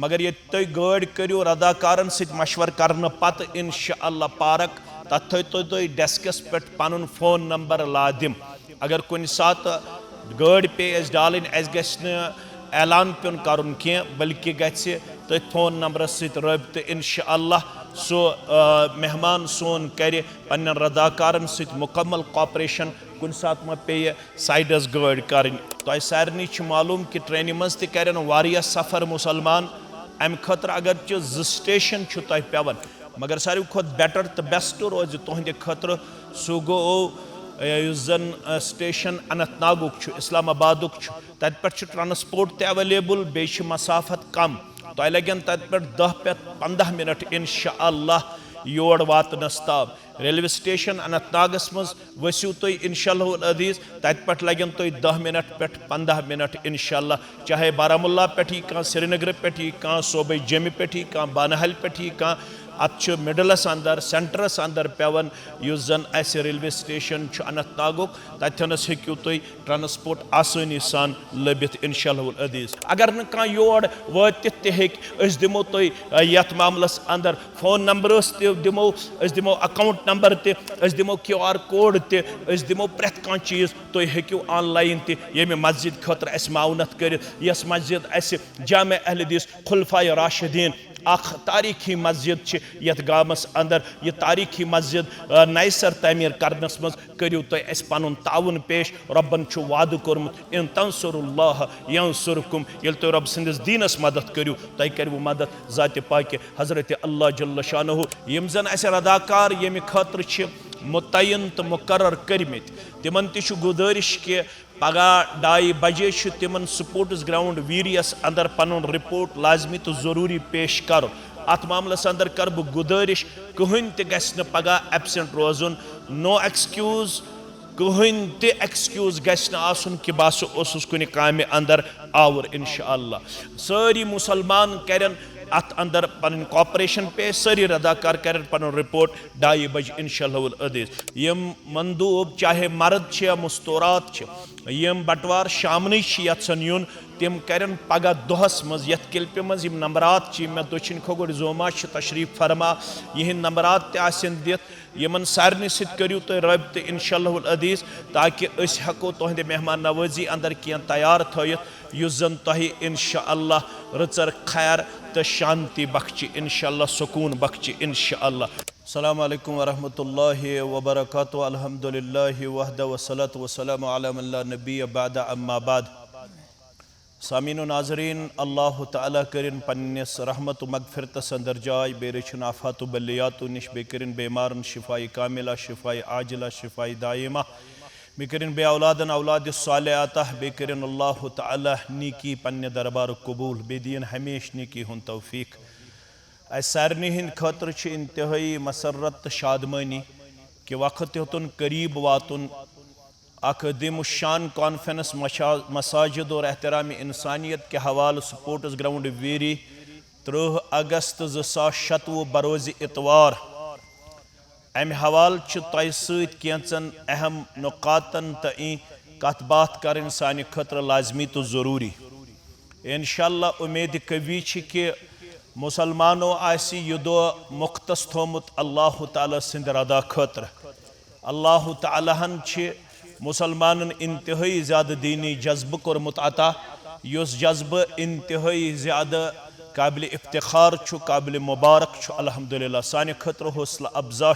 मगर ये तुम गाड़ी करो रदाकारन सत मशवर करने पत इंशाअल्लाह पार्क तथ थो तुम डेस्कस पे पन फोन नंबर लादिम अगर कुन सात गाड़ी पे डालन ऐलान पेन करुन कह बल्कि गि तथ फोन नंबर सत रबित इंशाअल्लाह सो मेहमान सोन कर पन्न रदाकारन सत मुकम्मल कॉपरेशन कुन सात मा पे साइडस गाड़ी कर तुम सारे मालूम कि ट्रेन मज तन वारिया सफ़र मुसलमान अम खतर अगर जो स्टेशन तुम पेवन मगर सारे खुद बेटर तो बेस्ट रोज तुहद खतर सह गो जन स्टेशन अनंतनागुक इस्लामाबादुक तत पे ट्रांसपोर्ट ते अवेलेबल बे मसाफत कम तुम लगन तत पे 10 पे 15 मिनट इंशाअल्लाह योर वातनस ताब रेलवे स्टेशन अनंतनागस मज वसू तुम इंशाअल्लाह अजीज तत पे लगन तुम 10 मिनट पे 15 मिनट इंशाअल्लाह चाहे बारामुल्ला पे कह श्रीनगर पे कह सोबे जम्मू पे कह बानहल पे कह अत मिडलस अंदर सेंटरस अंदर पेवन युस जन अस रेलवे स्टेशन अनंतनागुक तथनस हेकू तुम ट्रांसपोर्ट आसानी सान लबित इंशाअल्लाह अजीज अगर न कह योर वातित दिमो तुम यथ मामलस अंदर फोन नंबर दिमो दिमो अकाउंट नंबर दिमो QR कोड दिमो प्रेथ कह चीज तुम हेकू ऑनलाइन ये मस्जिद खतर अस मावनत कर यस मस्जिद अस जामे अहल हदीस खुलफाए राशिदीन अख तारीखी मस्जिद यथ गामस अंदर यह तारीखी मस्जिद नैसर तमीर करनस मज करियो तुम अस पन ताउन पेश रब्बन वादु कोरमुत इन तंसुरुल्लाह यंसुरकुम ये तुम रब सन्दस दीनस मदद करियो तुम करो मदद ज़ात पाक हजरत अल्लाह जल्ल शानहु यम जन अस रदाकार यम खतर मुतयन तो मुकर्रर करमित तिमन ति गुजारिश कि पगह 2:30 बजे तिमन स्पोर्ट्स ग्राउंड वीरियस अंदर पन रिपोर्ट लाजमी तो जरूरी पेश कर अत मामलस अंदर कर बह गुजारिश कहन त पगह एब्सेंट रोजन नो एक्सक्यूज कहन त एक्सक्यूज गसन कि बस कुन काम अंदर आवर इंशाअल्लाह सारी मुसलमान करन अत अंदर पन कॉपरेशन पे सारी रदाकार कर पन रिपोर्ट 2:30 बजे इंशाअल्लाह अजीज यम मंदूब चाहे मर्द या मुस्तूरात यम बटवार शामन यन यून तम करन पगह दोहस मज यथ किल्पि मज यम नंबरात मे दक्षिण खोगुर जोमा तशरीफ फरमा यहंद नंबरात दित यमन सारे सत करियो तुम रबित इंशाअल्लाह अजीज ताकि अस हेको तुहद मेहमान नवाजी अंदर कह तैयार थयित युस जन तुह इंशाअल्लाह रचर खैर तो शांति बख्शि इंशाअल्लाह सुकून बख्शि इंशाअल्लाह। अस्सलामु अलैकुम वरहमतुल्लाहि वबरकातुहू अल्हम्दुलिल्लाहि वहदा वस्सलातु वस्सलामु अला मन ला नबिय्य बअदा अम्मा बाद। सामीन नाज़रीन अल्लाह ताला करिन पन्निस रहमत मगफिरतस अंदर जाय बे रछन आफात बलियात निश बे करिन बेमारन शिफाई कामिला शिफाई आजिला शिफाई दायमा बे करिन बे औलादन औलाद सालिहाता बे करिन अल्लाह ताला नीकी पन्ने दरबार कबूल बे दीन हमेश नीकी हुन तौफीक अस सारनी हिंद खतर इंतहाई मसरत शादमानी कि वक्त होतुन करीब वातुन अख दिमुशान कॉन्फ्रेंस मसाजिद और एहतराम इंसानियत के हवाले स्पोर्ट्स ग्राउंड वीरी 3 अगस्त 2019 बरोज़ इतवार अम हवाल तय सैन अहम नुकातन तो कत बात कर सान खतर लाजमी तो ज़रूरी इंशाअल्लाह उम्मीद कवी कि मुसलमानों आसि यह दो मुख्तस थोमुत अल्लाह ताला सिंद रदा खतर अल्लाह तालाहन मुसलमान इंतहाई ज़्यादा दीनी जज्ब कोरमुत अता युस जज्ब इंतहाई ज़्यादा काबिल इफ्तिखार काबिल मुबारक अल्हम्दुलिल्लाह साने खतर हौसला अफजा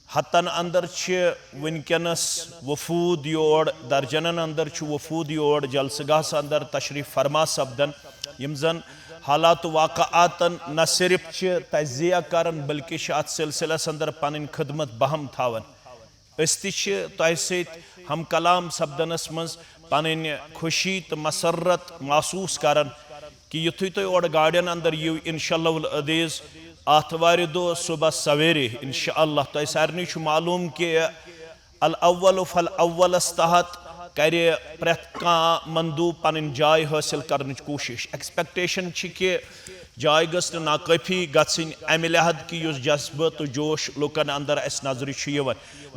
हतन अंदर वनकनस वफूद योर दर्जनन अंदर वफूद योर जलसगाह अंदर तशरीफ फरमा सपदन यम जन हालात वाक़ातन न सिर्फ तजिया करन बल्कि अत सिलसिलस अंदर पन खदमत बहम थावन हम कलाम सपदनस मज पन खुशी तो मसरत महसूस करन कि युथु तुम और गाड़ियन अंदर यू इंशाअल्लाह अजीज आतवार दो सुबह सवेरे इंशाअल्लाह तुम सारे मालूम कि अल अव्वल फल अव्वलस तहत कर प्रेथ कह मंदूब पन जाय हासिल करने कोशिश एक्सपेक्टेशन कि जाय गस नाकाफी गन अमि लिहाद कि जज्ब तो जोश लुकन अंदर अस नजर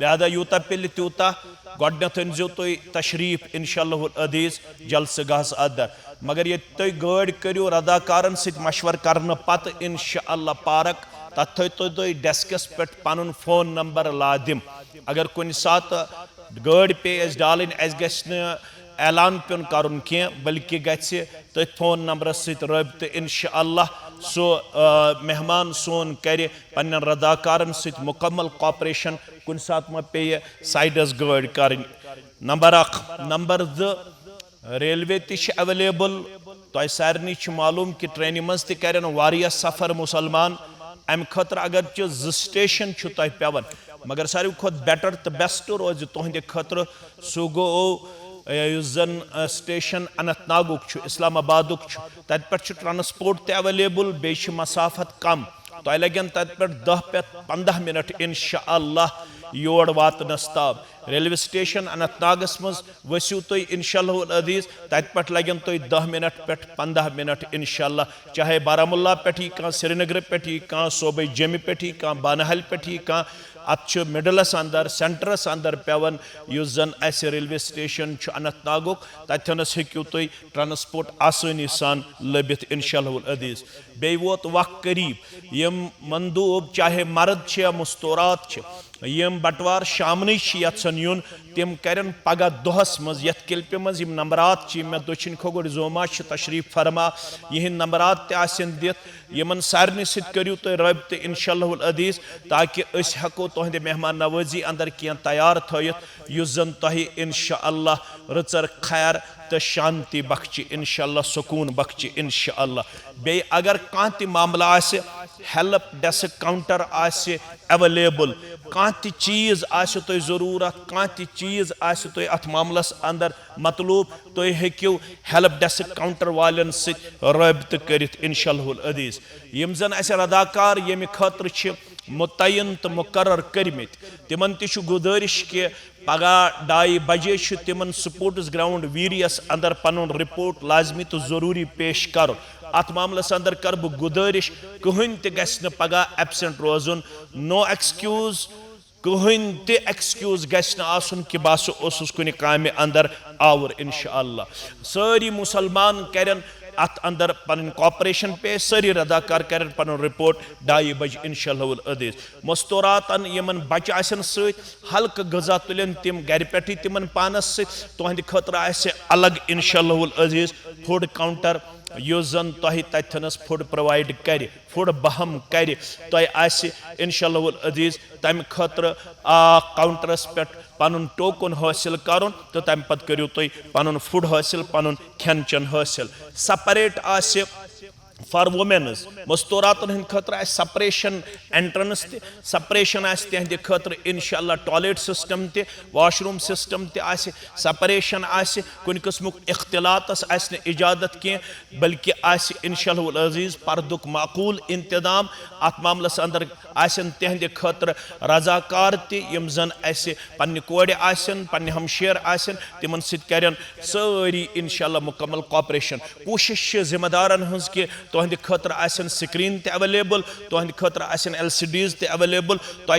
लिहाजा यूता पिल तूता गोडनेथ अनजो तुम तशरीफ इंशाअल्लाह अदीज जलसे गहस अदर मगर ये तुम गाड़ी करियो रदाकारन सत मशवर करने पत इंशाअल्लाह पार्क तथ थो तुम डेस्कस पे पन फोन नंबर लादिम अगर कुन सात गाड़ी पे डालन ऐलान पेन करुन कह बल्कि गि तथ फोन नंबर सत रबत इंशाअल्लाह सो मेहमान सोन कर पन्न रदाकारन सत मुकम्मल कॉपरेशन कुन सात मा पे साइडस गाड़ी कर नंबर 1 नंबर 2 रेलवे ति अवेलेबल तो सारे मालूम कि ट्रेन मज तन वारिया सफ़र मुसलमान अम खतर अगर जो स्टेशन तह पेवन मगर सारे खुद बेटर तो बेस्ट रोज तुहद खतर सह गो जन स्टेशन अनंतनागुक इस्लामाबादुक तत पे ट्रांसपोर्ट ते अवेलेबल बे मसाफत कम तह लगन तत पे 10 पे 15 मिनट इंशाअल्लाह योर वातनस ताब रेलवे स्टेशन अनंतनागस मज वसू तुम इंशाअल्लाह अदीज तत पे लगन तुम 10 मिनट पे 15 मिनट इंशाअल्लाह चाहे बारामुल्ला पे श्रीनगर पे सोबे जम्मू पे बानहल पे अत मिडलस अंदर सेंटरस अंदर पेवन युस जन अस रेलवे स्टेशन अनंतनागुक तथनस हेक्यू तुम ट्रांसपोर्ट आसानी सान लबित इंशाअल्लाह अदीज बे वोत वक्त करीब यम मंदूब चाहे मर्द या मस्तूरात यम बटवार शामन यन यून तम करन पगह दोहस मज यथ किल्प मज यम नंबरात मे दक्षिण खोगुड़ जोमा तशरीफ फरमा यह नंबरात तन दित यमन सारे सत करियो तुम रबत इंशाअल्लाह अदीज ताकि अस हेको तुहद मेहमान नवाजी अंदर कह तैयार थयत युस जन तुह इंशाअल्लाह रचर खैर तो शांति बख्शि इंशाअल्लाह सुकून बख्शि इंशाअल्लाह बे अगर कह त मामला आसे हेल्प डेस्क काउंटर आसे अवेलेबल कह त चीज़ आसे तो ज़रूरत कह त चीज़ आसे तो अत मामलस अंदर मतलूब तुम हेक्यू हेल्प डेस्क काउंटर वालन सत रबत करित इंशाअल्लाह अदीज यम जन अस रदाकार यम खतर मुतयन तो मुकर्रर करमित तिमन ति गुजारिश कि पगह 2:30 बजे तिमन स्पोर्ट्स ग्राउंड वीरियस अंदर पन रिपोर्ट लाजमी तो जरूरी पेश कर अत मामलस अंदर कर बह गुजारिश कहन त पगह एब्सेंट रोजुन नो एक्सक्यूज कहन त एक्सक्यूज गसन कि बस कुन काम अंदर आवर इंशाअल्लाह सारी मुसलमान करन अत अंदर पन कॉपरेशन पे सारी रदाकार कर पन रिपोर्ट 2:30 बजे इंशाअल्लाह अदीज मस्तूरातन यमन बच्चे आसन सत हल्क गजा तुलन तिम घर पे तिमन पानस सत तुहद खतर आसे अलग इंशाअल्लाह अदीज फूड काउंटर युस जन तुह तथनस फूड प्रोवाइड कर फूड बहम कर तुह इंशाअल्लाह अदीज तम खतर काउंटरस पे पन टोकन हासिल कर तो तम पत करियो तुम पन फूड हासिल पन खेन चन हासिल सेपरेट आसे फॉर वुमेन्स मस्तूरातन हंद खतर सेपरेशन एंट्रेंस सेपरेशन तहद खतर इंशाअल्लाह टॉयलेट सिस्टम त वाशरूम सिस्टम त सेपरेशन कुन किस्मुक इख्तिलातस इजाजत कह बल्कि इंशाअल्लाह अजीज पर्दुक माकूल इंतजाम अत मामलस अंदर तहद खतर रजाकार तम जन पन्ने कोड़ पन्ने हमशेर तिमन सत करन सारी इंशाअल्लाह मुकम्मल कॉपरेशन कोशिश जिम्मेदारन हंस कि तुहद खतर स्क्रीन ते अवेलेबल तुहद खतर LCDs ते अवेलेबल तुह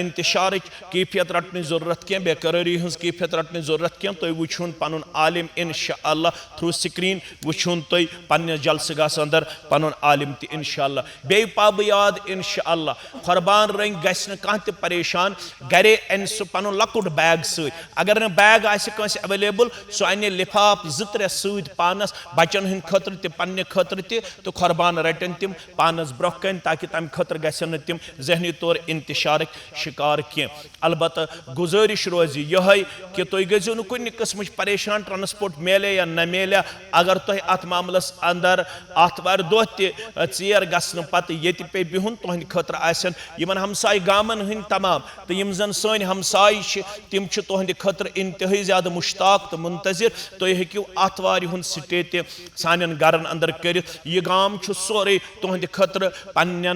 इंतशार कैफियत रटन जरूरत कह बेकरारी हज कैफियत रटन जरूरत कह तुम वुन पन आलिम इंशाअल्लाह थ्रू स्क्रीन वुन तुम पन्ने जलसगास अंदर पन आलिम त इंशाअल्लाह बे पाब याद इंशाअल्लाह कुर्बान रंग गि कह परेशान गरे अन सह पन लकुट बैग सत अगर न बैग आस अवेलेबल सह अने लिफाफ 2-3 सत पानस बचन हंद खतर त पन्ने खतर तो कुर्बान रटन तिम पानस ब्रोह कन ताकि तम खतर गसन तिम जहनी तौर इंतशार शिकार कह अलबत् गुजारिश रोज यह कि तुम गो कुन किस्म परेशान ट्रांसपोर्ट मेले या न मेले अगर तुम अत मामलस अंदर आतवार दह तिर गसन पत ये पे बिहुन तुहद खतर आसन हमसाय गामन हंद तमाम तो यम जन सन हमसाय तिम तुहद खतर इंतहाई ज्यादा मुश्ताक तो मुंतजिर तुम हेक्यू आतवार हूँ स्टे सान गरन अंदर कर यह गाम सोरे तुहंद खतर पन्न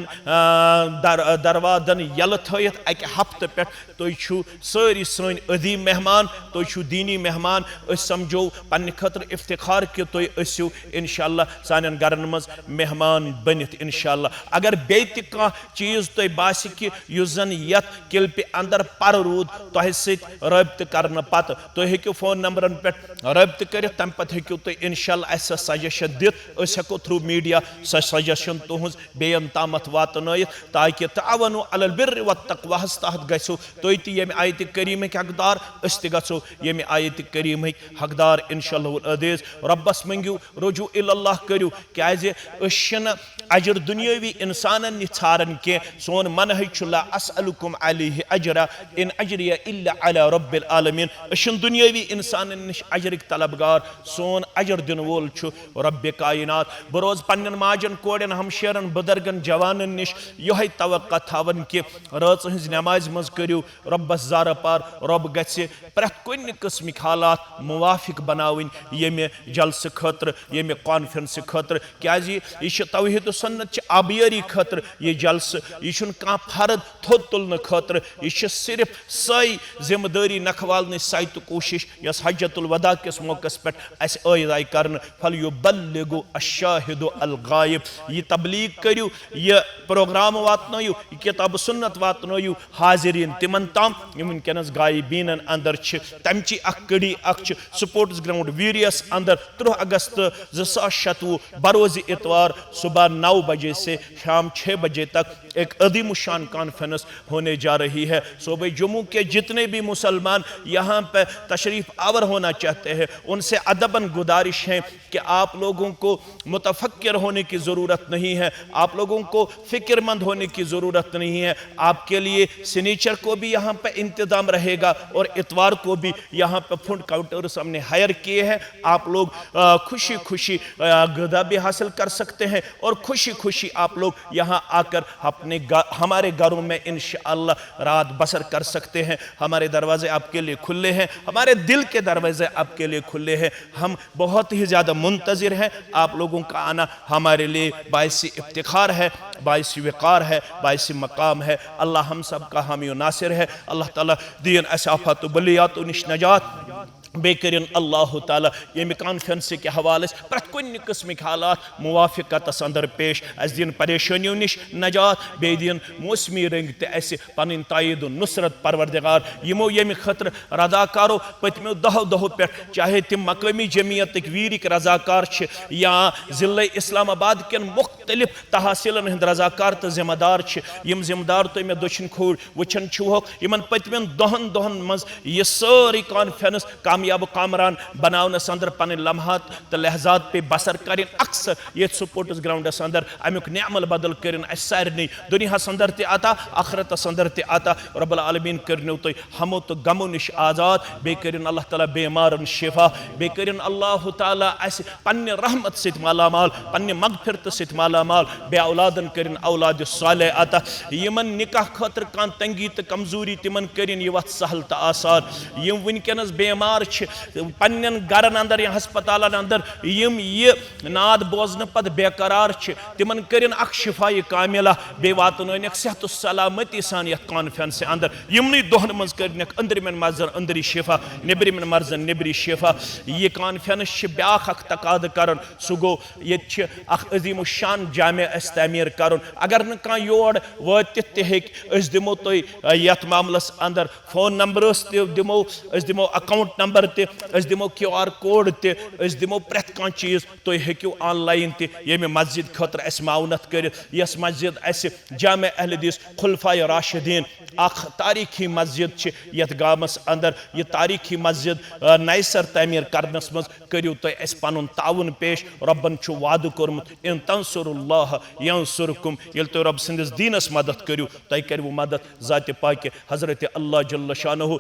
दरवाजन यल थयत अक हफ्त पे तुम सारी सन अदी मेहमान तुम दीनी मेहमान समझो पन्ने खतर इफ्तिखार कि तुम इंशाअल्लाह सान गरन मज मेहमान बनित इंशाअल्लाह। अगर बे कह चीज तुम बास कि जन यथ किल्पि अंदर पर रूद तह सब्त कर पत तुम हेकु फोन नंबरन पे रब्त कर तम पे हेकु तुम इंशाअल्लाह अस सजेशन दित हेको थ्रू मीडिया सह सजेशन तुहज बेन तामत वातनयत ताकि तावनु अलल बिर्रि वत्तक़वा तहत गो तुम तम आयत करीम हकदार गो यम आयत करीम हकदार इंशाअल्लाह अज़ीज़। रब्बस मंगू रुजू इल्लल्लाह करू क्या अजर दुनियावी इंसान ारन के सोन मनहज ला अस्अलुकुम अलैहि अजरा इन अजरिया इल्ला अला रब्बिल आलमीन। अशन दुनियावी इंसान निश अजरिक तलबगार सोन अजर दिन वोल रब्बे कायनात। बह रोज पन्न माजन कोड़न हमशेरन बुजुर्गन जवानन निश यह तवक्का थावन कि रात हज नमाज मज करू रब्बस ज़ारा पार रब गि प्रत कुन किस्म हालात मुवाफिक बनावन ये जलस खतर ये कॉन्फ्रेंस खतर क्या यह तौहीद सुन्नत आबियरी खतर ये जलस यह कह फर्द थोद तुलने खतर यह सिर्फ सई जिम्मेदारी नखवाल सई तो कोशिश यस हज्जतुल वदा किस मौके पे आयद आई कर फल युबल्लिगु अश्शाहिदु अल गायब। यह तबलीग करू यह प्रोग्राम वातनयु यह किताब सुन्नत वातनयु हाजिरीन तिमन ताम वनकस गायबीन अंदर तमची कड़ी स्पोर्ट्स ग्राउंड वीरियस अंदर 3 अगस्त 2019 बरोज़ इतवार सुबह 9 बजे से शाम 6 बजे तक एक अदीम शान कॉन्फ्रेंस होने जा रही है। सूबे जम्मू के जितने भी मुसलमान यहाँ पे तशरीफ़ आवर होना चाहते हैं उनसे अदबन गुजारिश है कि आप लोगों को मुतफक्किर होने की ज़रूरत नहीं है, आप लोगों को फ़िक्रमंद होने की ज़रूरत नहीं है। आपके लिए सनीचर को भी यहाँ पे इंतज़ाम रहेगा और इतवार को भी यहाँ पे फूड काउंटर्स हमने हायर किए हैं। आप लोग खुशी खुशी गदा भी हासिल कर सकते हैं और खुशी खुशी आप लोग यहाँ आकर हमारे घरों में इंशाअल्लाह रात बसर कर सकते हैं। हमारे दरवाजे आपके लिए खुले हैं, हमारे दिल के दरवाजे आपके लिए खुले हैं। हम बहुत ही ज़्यादा मुंतज़िर हैं। आप लोगों का आना हमारे लिए बाइस इफ्तिखार है, बाइस वक़ार है, बाइस मकाम है। अल्लाह हम सब का हामी नासिर है। अल्लाह ताला दीन असाफत बलियात निश नजात बेकरिन अल्लाह ताला ये कॉन्फ्रेंस के हवाले प्रत कुन किस्म हालात मुवाफिकत अंदर पेश अस दिन परेशानियों निश नजात बे दिन मौसमी रंग ते पन तायद नुसरत परवरदिगार यमो ये खतर रजाकारो पतमो 10 दहों पे चाहे तम मकामी जमीयत वीरिक रजाकार या ज़िला इस्लामाबाद के मुख्तलिफ तहसीलन हंद रजाकार तो जिम्मेदार यम जिम्मेदार तो मे दक्षिण खोर वुचन इन पतमन 10 दोहन मज यह सारी कॉन्फ्रेंस कामयाब कामरान बनावनस अंदर पन लम्हात तो लहजात पे बसर कर अक्सर ये स्पोर्ट्स ग्राउंडस अंदर अमुक नेमल बदल कर सारे दुनियास अंदर आता आखरतस अंदर आता। रब्बुल आलमीन करनो तो हमो तो गमो निश आज़ाद बे कर अल्लाह ताला बेमारन शिफा बे कर अल्लाह ताला पन्ने रहमत सत मालामाल पन्ने मगफिरत सत मालामाल बे औलादन कर औलाद साले आता यमन निकाह खतर कान तंगी तो कमजोरी तिमन कर वत सहल तो आसान यम वनकस बेमार पन्न गरन अंदर या हस्पतालन अंदर यम ये नाद बोजन पद बेकरार तिमन कर शिफाई कामिला बे वातन सेहत सलामती सान यथ कॉन्फ्रेंस अंदर यमन दोहन मज कर अंदरमन मर्जन अंदरी शिफा नेबरमन मर्जन नेबरी शिफा। यह कॉन्फ्रेंस ब्या तकाद कर सह गो ये अजीम शान जामे तमीर कर अगर न कह योर वात दिमो तुम यथ मामलस अंदर फोन नंबरस दिमो दिमो अकाउंट नंबर दिमो QR कोड दिमो प्रत कह चीज तुम हेकू ऑनलाइन ये मस्जिद खतर मावनत कर यस मस्जिद जामे अहल हदीस खुलफाए राशिदीन तारीखी मस्जिद यथ गामस अंदर यह तारीखी मस्जिद नयसर तमीर करनस मज करू तुम पन ताउन पेश रब्बन वाद कोर्मुत इन तंसुरुल्लाह यंसुरकुम ये तुम रब सदिस दीनस मदद करू तुम करू मदद ज़ात पाक हज़रत अल्लाह जल्ल शानहु